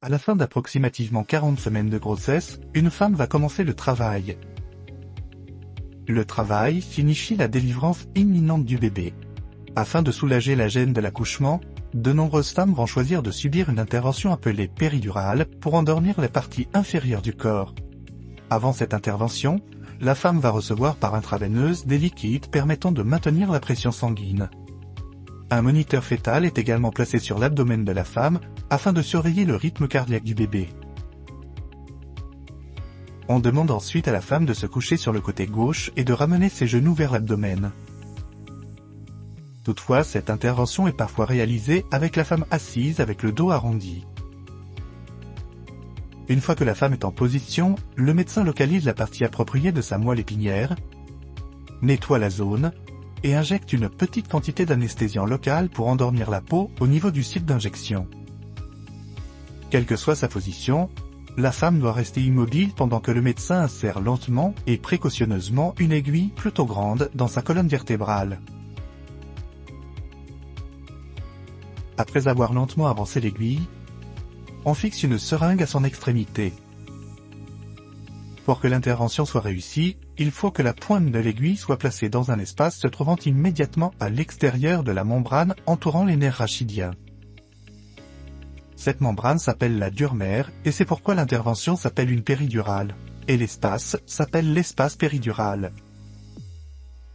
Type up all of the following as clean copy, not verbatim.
À la fin d'approximativement 40 semaines de grossesse, une femme va commencer le travail. Le travail signifie la délivrance imminente du bébé. Afin de soulager la gêne de l'accouchement, de nombreuses femmes vont choisir de subir une intervention appelée péridurale pour endormir les parties inférieures du corps. Avant cette intervention, la femme va recevoir par intraveineuse des liquides permettant de maintenir la pression sanguine. Un moniteur fœtal est également placé sur l'abdomen de la femme afin de surveiller le rythme cardiaque du bébé. On demande ensuite à la femme de se coucher sur le côté gauche et de ramener ses genoux vers l'abdomen. Toutefois, cette intervention est parfois réalisée avec la femme assise avec le dos arrondi. Une fois que la femme est en position, le médecin localise la partie appropriée de sa moelle épinière, nettoie la zone, et injecte une petite quantité d'anesthésiant local pour endormir la peau au niveau du site d'injection. Quelle que soit sa position, la femme doit rester immobile pendant que le médecin insère lentement et précautionneusement une aiguille plutôt grande dans sa colonne vertébrale. Après avoir lentement avancé l'aiguille, on fixe une seringue à son extrémité. Pour que l'intervention soit réussie, il faut que la pointe de l'aiguille soit placée dans un espace se trouvant immédiatement à l'extérieur de la membrane entourant les nerfs rachidiens. Cette membrane s'appelle la durmère et c'est pourquoi l'intervention s'appelle une péridurale, et l'espace s'appelle l'espace péridural.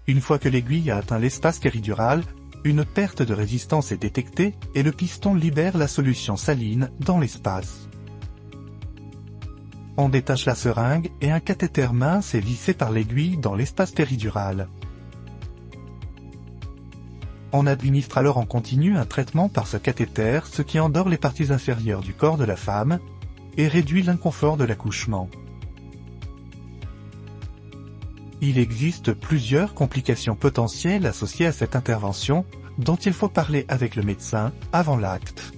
Une fois que l'aiguille a atteint l'espace péridural, une perte de résistance est détectée et le piston libère la solution saline dans l'espace. On détache la seringue et un cathéter mince est vissé par l'aiguille dans l'espace péridural. On administre alors en continu un traitement par ce cathéter, ce qui endort les parties inférieures du corps de la femme et réduit l'inconfort de l'accouchement. Il existe plusieurs complications potentielles associées à cette intervention, dont il faut parler avec le médecin avant l'acte.